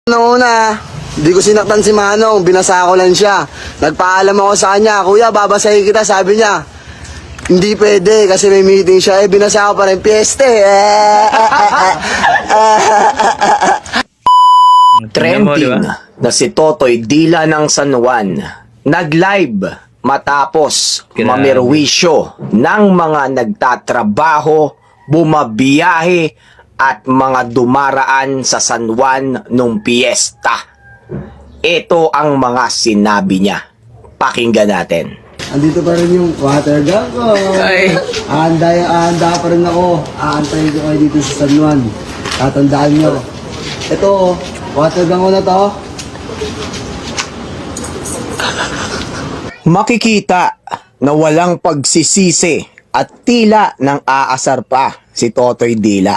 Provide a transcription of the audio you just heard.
Nung una, di ko sinaktan si Manong, binasa ko lang siya. Nagpaalam ako sa kanya, kuya, babasahin kita, sabi niya. Hindi pwede kasi may meeting siya, binasa ko pa rin, piyeste. Trending na si Totoy Dila ng San Juan nag-live matapos mamerwisyo ng mga nagtatrabaho, bumabiyahe at mga dumaraan sa San Juan nung piyesta. Ito ang mga sinabi niya. Pakinggan natin. Andito pa rin yung water gun ko. Aanda pa rin ako. Aantayin ko kayo dito sa San Juan. Tatandaan nyo. Ito, water gun ko na to. Makikita na walang pagsisisi at tila nang aasar pa si Totoy Dila.